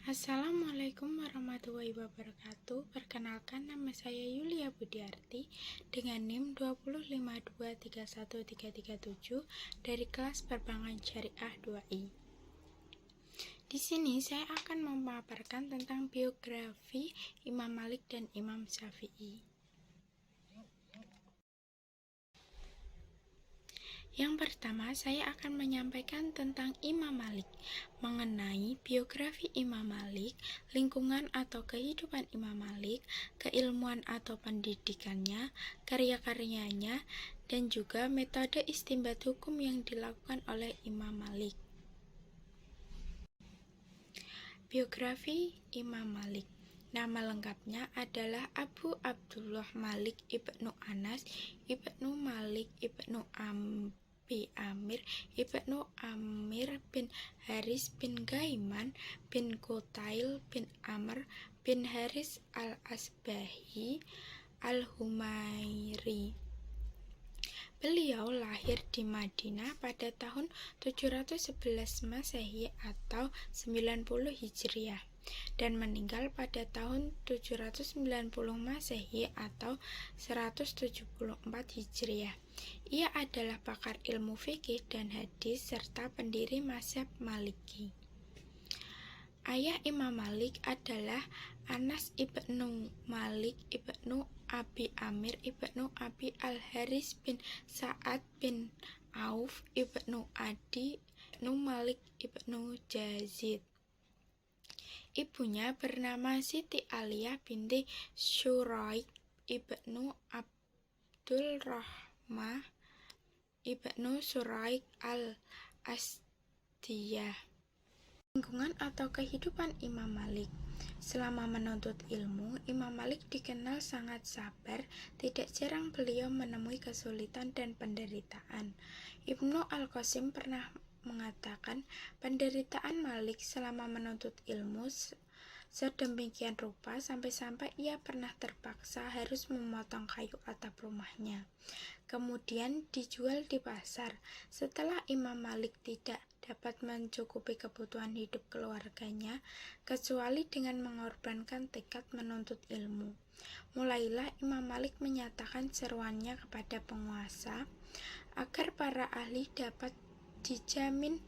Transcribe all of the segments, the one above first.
Assalamualaikum warahmatullahi wabarakatuh. Perkenalkan, nama saya Yulia Budiarti dengan NIM 205231337 dari kelas Perbankan Syariah 2I. Di sini saya akan memaparkan tentang biografi Imam Malik dan Imam Syafi'i. Yang pertama, saya akan menyampaikan tentang Imam Malik, mengenai biografi Imam Malik, lingkungan atau kehidupan Imam Malik, keilmuan atau pendidikannya, karya-karyanya, dan juga metode istinbat hukum yang dilakukan oleh Imam Malik. Biografi Imam Malik. Nama lengkapnya adalah Abu Abdullah Malik ibnu Anas ibnu Malik ibnu Amir ibnu Amir bin Haris bin Gaiman bin Qutail bin Amr bin Haris al-Asbahi al-Humairi. Beliau lahir di Madinah pada tahun 711 Masehi atau 90 Hijriah dan meninggal pada tahun 790 Masehi atau 174 Hijriah. Ia adalah pakar ilmu fikih dan hadis serta pendiri mazhab Maliki. Ayah Imam Malik adalah Anas ibnu Malik ibnu Abi Amir ibnu Abi al-Haris bin Sa'ad bin Auf ibnu Adi ibnu Malik ibnu Jazid. Ibunya bernama Siti Aliyah binti Syuraik ibnu Abdul Rahmah ibnu Syuraik al-Asdiyah. Lingkungan atau kehidupan Imam Malik. Selama menuntut ilmu, Imam Malik dikenal sangat sabar, tidak jarang beliau menemui kesulitan dan penderitaan. Ibnu Al-Qasim pernah mengatakan, penderitaan Malik selama menuntut ilmu sedemikian rupa sampai-sampai ia pernah terpaksa harus memotong kayu atap rumahnya, kemudian dijual di pasar. Setelah Imam Malik tidak dapat mencukupi kebutuhan hidup keluarganya, kecuali dengan mengorbankan tekad menuntut ilmu, mulailah Imam Malik menyatakan seruannya kepada penguasa agar para ahli dapat dijamin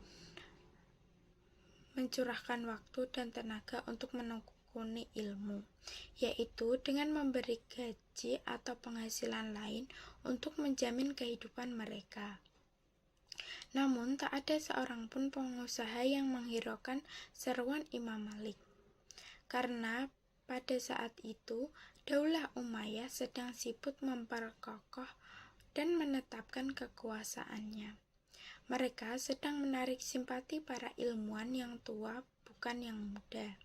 mencurahkan waktu dan tenaga untuk menekuni ilmu, yaitu dengan memberi gaji atau penghasilan lain untuk menjamin kehidupan mereka. Namun, tak ada seorang pun pengusaha yang menghiraukan seruan Imam Malik, karena pada saat itu Daulah Umayyah sedang sibuk memperkokoh dan menetapkan kekuasaannya. Mereka sedang menarik simpati para ilmuwan yang tua, bukan yang muda.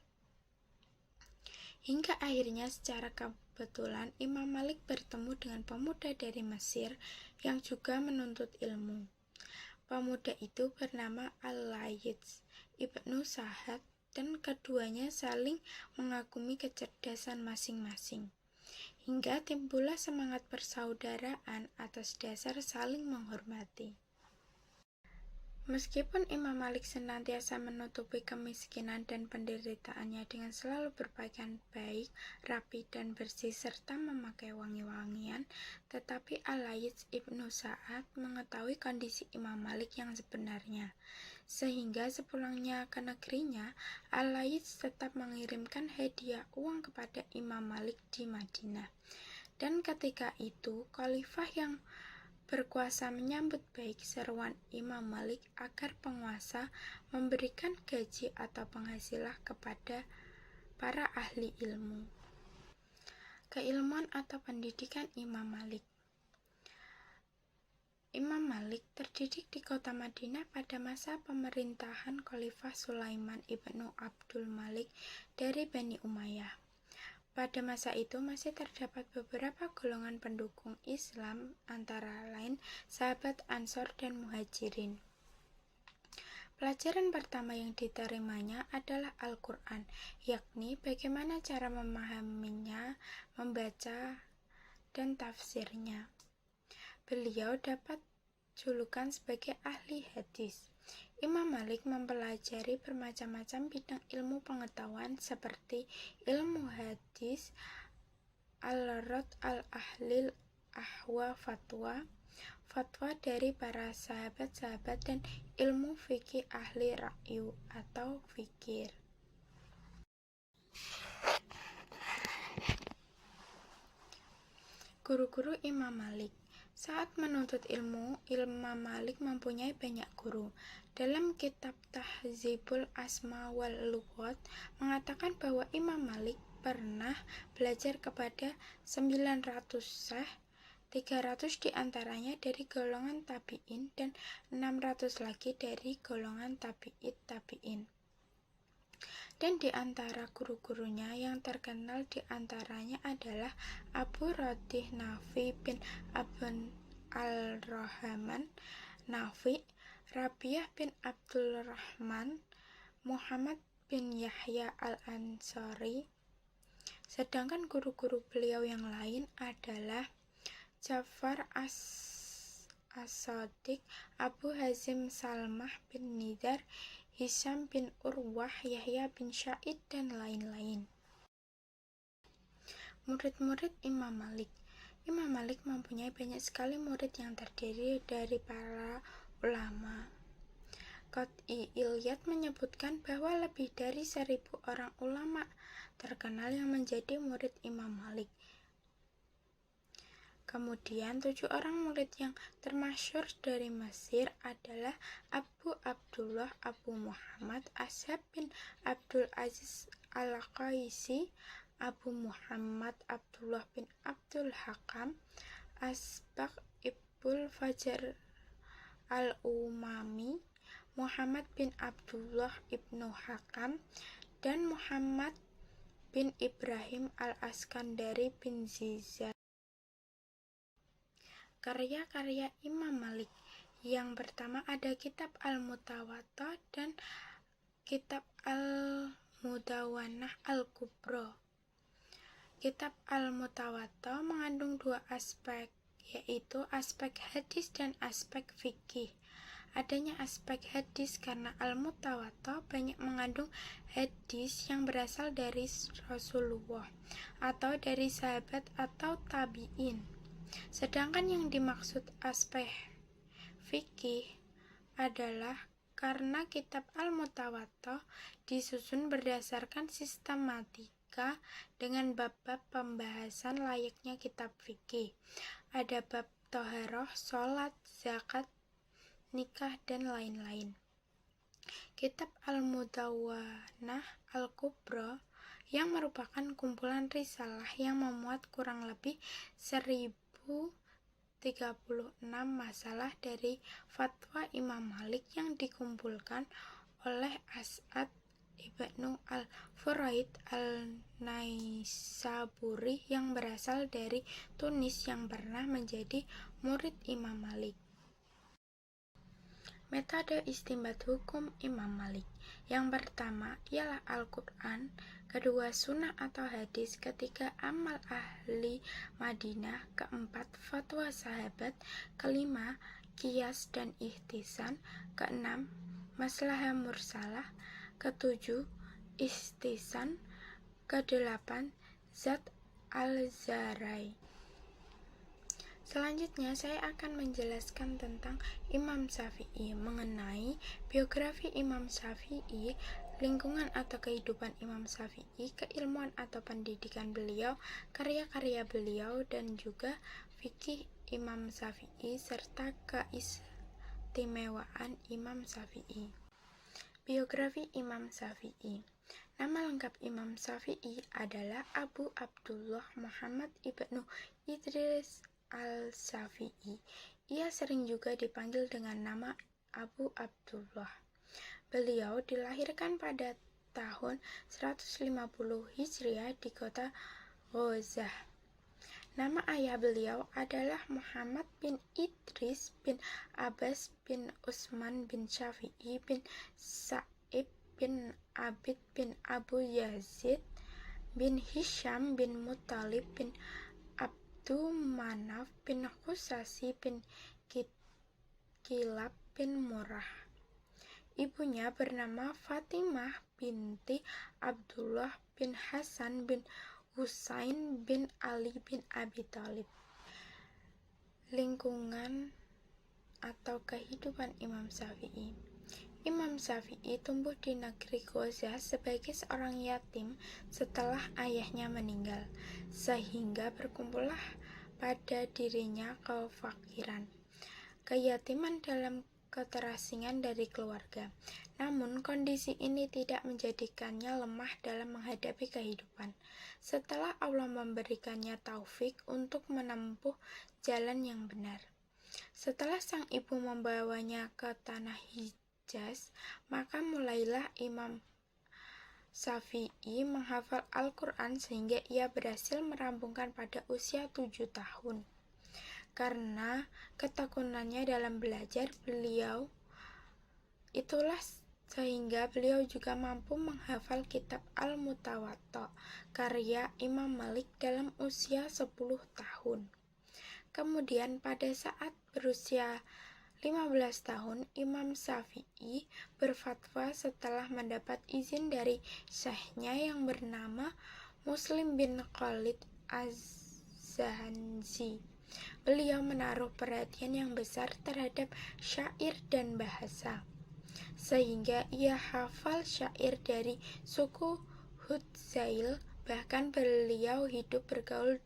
Hingga akhirnya secara kebetulan Imam Malik bertemu dengan pemuda dari Mesir yang juga menuntut ilmu. Pemuda itu bernama Al-Layits ibnu Sa'ad dan keduanya saling mengagumi kecerdasan masing-masing. Hingga timbullah semangat persaudaraan atas dasar saling menghormati. Meskipun Imam Malik senantiasa menutupi kemiskinan dan penderitaannya dengan selalu berpakaian baik, rapi, dan bersih, serta memakai wangi-wangian, tetapi Al-Layits ibnu Sa'ad mengetahui kondisi Imam Malik yang sebenarnya, sehingga sepulangnya ke negerinya, Al-Layits tetap mengirimkan hadiah uang kepada Imam Malik di Madinah. Dan ketika itu, khalifah yang berkuasa menyambut baik seruan Imam Malik agar penguasa memberikan gaji atau penghasilan kepada para ahli ilmu. Keilmuan atau pendidikan Imam Malik. Imam Malik terdidik di kota Madinah pada masa pemerintahan Khalifah Sulaiman ibnu Abdul Malik dari Bani Umayyah. Pada masa itu masih terdapat beberapa golongan pendukung Islam, antara lain sahabat Ansor dan Muhajirin. Pelajaran pertama yang diterimanya adalah Al-Quran, yakni bagaimana cara memahaminya, membaca, dan tafsirnya. Beliau dapat julukan sebagai ahli hadis. Imam Malik mempelajari bermacam-macam bidang ilmu pengetahuan seperti ilmu hadis, al-rad al-ahlil ahwa fatwa, fatwa dari para sahabat-sahabat, dan ilmu fikih ahli ra'yu atau fikir. Guru-guru Imam Malik. Saat menuntut ilmu, Imam Malik mempunyai banyak guru. Dalam kitab Tahzibul Asma wal Lughat mengatakan bahwa Imam Malik pernah belajar kepada 900 syekh, 300 diantaranya dari golongan tabi'in dan 600 lagi dari golongan tabi'it tabi'in. Dan di antara guru-gurunya yang terkenal diantaranya adalah Abu Rodih Nafi bin Abun al-Rahman Nafi, Rabi'ah bin Abdul Rahman, Muhammad bin Yahya al-Ansari. Sedangkan guru-guru beliau yang lain adalah Ja'far as-Sadiq, Abu Hazim Salmah bin Nidar, Hisham bin Urwah, Yahya bin Sa'id, dan lain-lain. Murid-murid Imam Malik. Imam Malik mempunyai banyak sekali murid yang terdiri dari para ulama. Qat'i Ilyad menyebutkan bahwa lebih dari 1000 orang ulama terkenal yang menjadi murid Imam Malik. Kemudian 7 orang murid yang termasyhur dari Mesir adalah Abu Abdullah Abu Muhammad Ashab bin Abdul Aziz al-Qaisi, Abu Muhammad Abdullah bin Abdul Hakam, Asbaq ibnul Fajar al-Umami, Muhammad bin Abdullah ibnu Hakam, dan Muhammad bin Ibrahim al-Askandari bin Zizar. Karya-karya Imam Malik. Yang pertama ada kitab Al-Mutawatta dan kitab Al-Mudawwanah Al-Kubra. Kitab Al-Mutawatta mengandung 2 aspek, yaitu aspek hadis dan aspek fikih. Adanya aspek hadis karena Al-Mutawatta banyak mengandung hadis yang berasal dari Rasulullah atau dari sahabat atau tabi'in. Sedangkan yang dimaksud aspek fikih adalah karena kitab Al-Mutawatta disusun berdasarkan sistematika dengan bab-bab pembahasan layaknya kitab fikih. Ada bab thaharah, sholat, zakat, nikah, dan lain-lain. Kitab Al-Mudawwanah Al-Kubra yang merupakan kumpulan risalah yang memuat kurang lebih 1036 masalah dari fatwa Imam Malik yang dikumpulkan oleh As'ad ibnu al-Furaid al-Naisaburi yang berasal dari Tunis yang pernah menjadi murid Imam Malik. Metode istinbat hukum Imam Malik. Yang pertama ialah Al-Quran, kedua sunnah atau hadis, ketiga amal ahli Madinah, keempat fatwa sahabat, kelima qiyas dan ihtisan, keenam maslahah mursalah, ketujuh ihtisan, kedelapan zat al-zarai. Selanjutnya saya akan menjelaskan tentang Imam Syafi'i, mengenai biografi Imam Syafi'i, lingkungan atau kehidupan Imam Syafi'i, keilmuan atau pendidikan beliau, karya-karya beliau, dan juga fikih Imam Syafi'i serta keistimewaan Imam Syafi'i. Biografi Imam Syafi'i. Nama lengkap Imam Syafi'i adalah Abu Abdullah Muhammad ibnu Idris al-Syafi'i. Ia sering juga dipanggil dengan nama Abu Abdullah. Beliau dilahirkan pada tahun 150 Hijriah di kota Ghazah. Nama ayah beliau adalah Muhammad bin Idris bin Abbas bin Utsman bin Syafi'i bin Sa'ib bin Abid bin Abu Yazid bin Hisham bin Muttalib bin Abdu Manaf bin Khusasi bin Kilab bin Murrah. Ibunya bernama Fatimah binti Abdullah bin Hasan bin Husain bin Ali bin Abi Thalib. Lingkungan atau kehidupan Imam Syafi'i. Imam Syafi'i tumbuh di negeri Gaza sebagai seorang yatim setelah ayahnya meninggal, sehingga berkumpullah pada dirinya kefakiran, keyatiman dalam keterasingan dari keluarga. Namun, kondisi ini tidak menjadikannya lemah dalam menghadapi kehidupan. Setelah Allah memberikannya taufik untuk menempuh jalan yang benar. Setelah sang ibu membawanya ke tanah Hijaz, maka mulailah Imam Syafi'i menghafal Al-Quran sehingga ia berhasil merampungkan pada usia 7 tahun. Karena ketekunannya dalam belajar sehingga beliau juga mampu menghafal kitab Al-Mutawatta karya Imam Malik dalam usia 10 tahun. Kemudian pada saat berusia 15 tahun, Imam Syafi'i berfatwa setelah mendapat izin dari syekhnya yang bernama Muslim bin Khalid Az-Zahanzi. Beliau menaruh perhatian yang besar terhadap syair dan bahasa, sehingga ia hafal syair dari suku Hudzail. Bahkan beliau hidup bergaul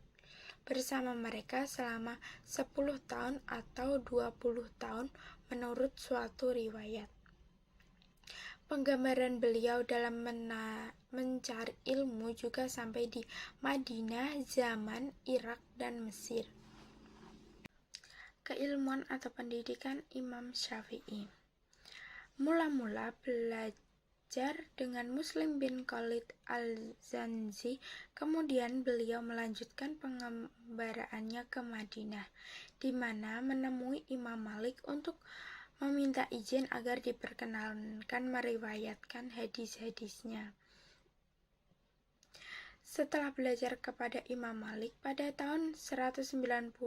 bersama mereka selama 10 tahun atau 20 tahun menurut suatu riwayat. Penggambaran beliau dalam mencari ilmu juga sampai di Madinah, zaman Irak dan Mesir. Keilmuan atau pendidikan Imam Syafi'i. Mula-mula belajar dengan Muslim bin Khalid Al-Zanzi, kemudian beliau melanjutkan pengembaraannya ke Madinah, di mana menemui Imam Malik untuk meminta izin agar diperkenankan meriwayatkan hadis-hadisnya. Setelah belajar kepada Imam Malik pada tahun 195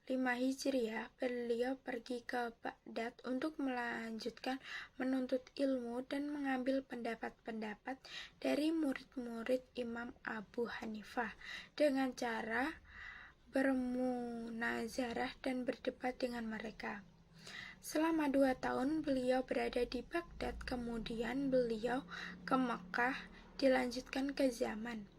Hijriah, beliau pergi ke Baghdad untuk melanjutkan menuntut ilmu dan mengambil pendapat-pendapat dari murid-murid Imam Abu Hanifah dengan cara bermunazarah dan berdebat dengan mereka. Selama 2 tahun beliau berada di Baghdad, kemudian beliau ke Mekah, dilanjutkan ke Yaman.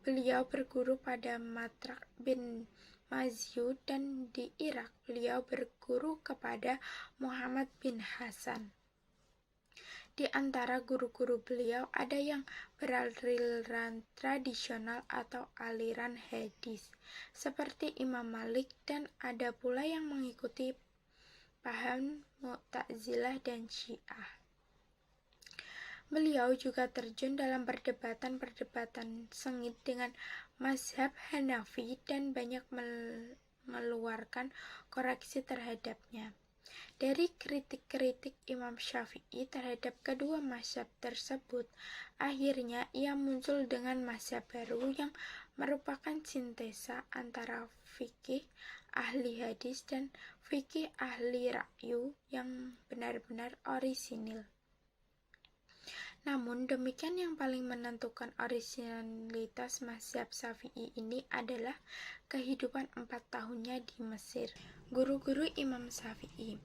Beliau berguru pada Matrak bin Mazyud, dan di Irak beliau berguru kepada Muhammad bin Hasan. Di antara guru-guru beliau ada yang beraliran tradisional atau aliran hadis, seperti Imam Malik, dan ada pula yang mengikuti paham Mu'tazilah dan Syiah. Beliau juga terjun dalam perdebatan sengit dengan mazhab Hanafi dan banyak mengeluarkan koreksi terhadapnya. Dari kritik-kritik Imam Syafi'i terhadap kedua mazhab tersebut, akhirnya ia muncul dengan mazhab baru yang merupakan sintesa antara fikih ahli hadis dan fikih ahli ra'yu yang benar-benar orisinil. Namun demikian, yang paling menentukan orisinalitas mazhab Syafi'i ini adalah kehidupan 4 tahunnya di Mesir. Guru-guru Imam Syafi'i,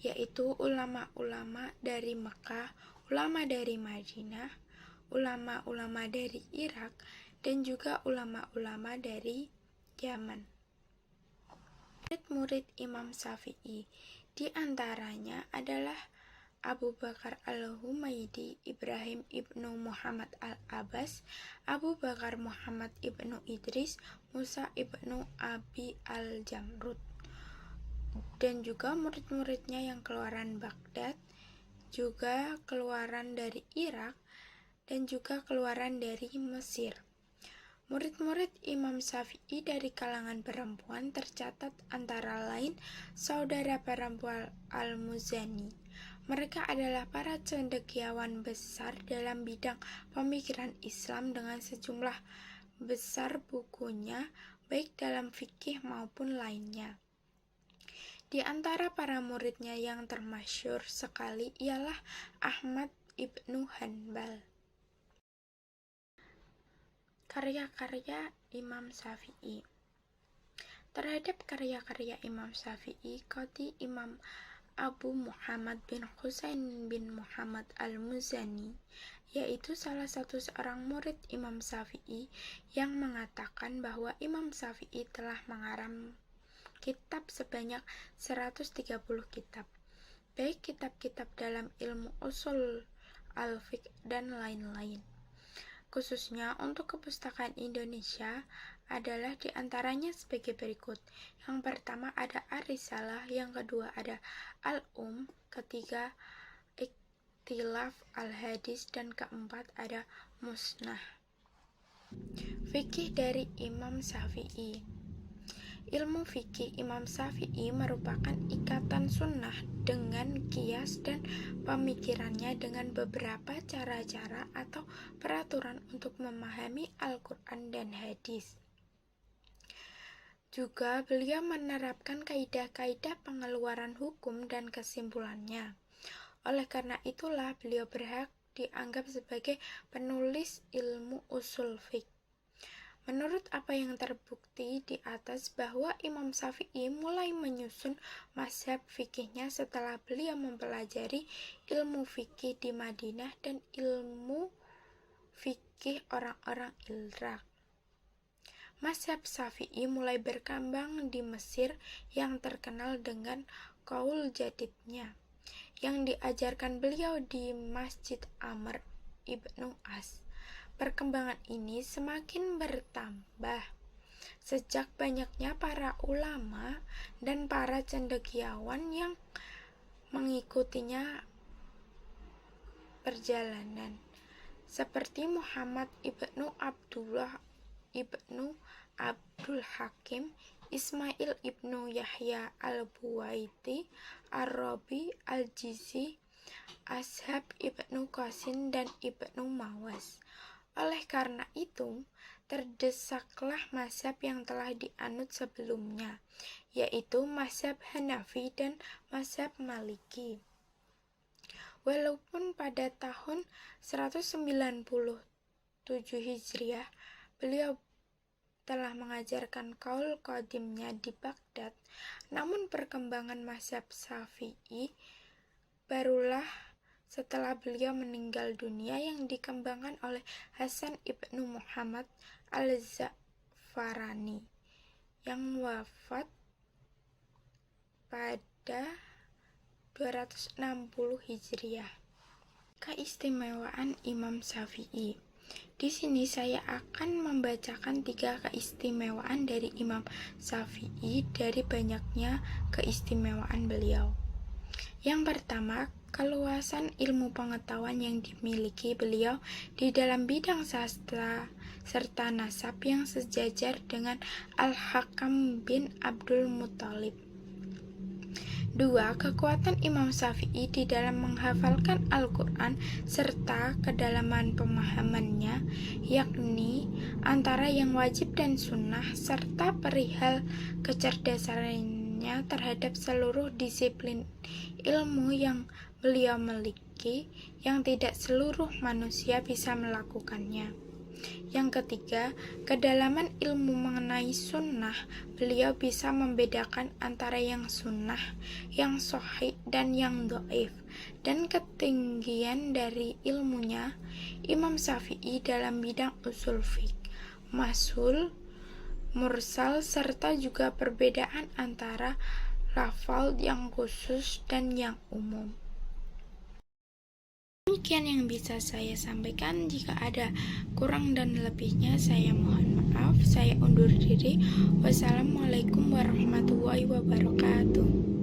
yaitu ulama-ulama dari Mekah, ulama dari Madinah, ulama-ulama dari Irak, dan juga ulama-ulama dari Yaman. Murid-murid Imam Syafi'i di antaranya adalah Abu Bakar Al-Humaidi, Ibrahim ibnu Muhammad Al-Abbas, Abu Bakar Muhammad ibnu Idris, Musa ibnu Abi Al-Jamrud, dan juga murid-muridnya yang keluaran Baghdad, juga keluaran dari Irak, dan juga keluaran dari Mesir. Murid-murid Imam Syafi'i dari kalangan perempuan tercatat antara lain saudara perempuan Al-Muzani. Mereka adalah para cendekiawan besar dalam bidang pemikiran Islam dengan sejumlah besar bukunya, baik dalam fikih maupun lainnya. Di antara para muridnya yang termasyhur sekali ialah Ahmad ibnu Hanbal. Karya-karya Imam Syafi'i. Terhadap karya-karya Imam Syafi'i, Qadhi Imam Abu Muhammad bin Husain bin Muhammad al-Muzani, yaitu salah satu seorang murid Imam Syafi'i, yang mengatakan bahwa Imam Syafi'i telah mengarang kitab sebanyak 130 kitab, baik kitab-kitab dalam ilmu usul al-fiqh dan lain-lain. Khususnya untuk kepustakaan Indonesia adalah diantaranya sebagai berikut. Yang pertama ada Ar-Risalah, yang kedua ada Al-Um, ketiga Ikhtilaf al-Hadis, dan keempat ada Musnah. Fikih dari Imam Syafi'i. Ilmu fikih Imam Syafi'i merupakan ikatan sunnah dengan qiyas dan pemikirannya dengan beberapa cara-cara atau peraturan untuk memahami Al-Quran dan hadis. Juga beliau menerapkan kaidah-kaidah pengeluaran hukum dan kesimpulannya. Oleh karena itulah beliau berhak dianggap sebagai penulis ilmu usul fiqh. Menurut apa yang terbukti di atas bahwa Imam Syafi'i mulai menyusun mazhab fikihnya setelah beliau mempelajari ilmu fikih di Madinah dan ilmu fikih orang-orang Irak. Mazhab Syafi'i mulai berkembang di Mesir yang terkenal dengan qaul jadidnya, yang diajarkan beliau di Masjid Amr ibnu As. Perkembangan ini semakin bertambah sejak banyaknya para ulama dan para cendekiawan yang mengikutinya perjalanan, seperti Muhammad ibnu Abdullah ibnu Abdul Hakim, Ismail ibnu Yahya al-Buwaiti, Ar-Rabi al-Jizi, Ashab ibnu Qasim, dan ibnu Mawas. Oleh karena itu, terdesaklah mazhab yang telah dianut sebelumnya, yaitu mazhab Hanafi dan mazhab Maliki. Walaupun pada tahun 197 Hijriah, beliau telah mengajarkan qaul qadimnya di Baghdad, namun perkembangan mazhab Syafi'i barulah setelah beliau meninggal dunia, yang dikembangkan oleh Hasan ibnu Muhammad al-Za'farani yang wafat pada 260 Hijriah. Keistimewaan Imam Syafi'i. Di sini saya akan membacakan 3 keistimewaan dari Imam Syafi'i dari banyaknya keistimewaan beliau. Yang pertama, keluasan ilmu pengetahuan yang dimiliki beliau di dalam bidang sastra serta nasab yang sejajar dengan Al-Hakam bin Abdul Muthalib. 2. Kekuatan Imam Syafi'i di dalam menghafalkan Al-Quran serta kedalaman pemahamannya, yakni antara yang wajib dan sunnah, serta perihal kecerdasannya terhadap seluruh disiplin ilmu yang beliau miliki, yang tidak seluruh manusia bisa melakukannya. Yang ketiga, kedalaman ilmu mengenai sunnah, beliau bisa membedakan antara yang sunnah, yang sahih, dan yang dhaif. Dan ketinggian dari ilmunya, Imam Syafi'i dalam bidang usul fiqh, masul, mursal, serta juga perbedaan antara lafal yang khusus dan yang umum. Demikian yang bisa saya sampaikan. Jika ada kurang dan lebihnya, saya mohon maaf. Saya undur diri. Wassalamualaikum warahmatullahi wabarakatuh.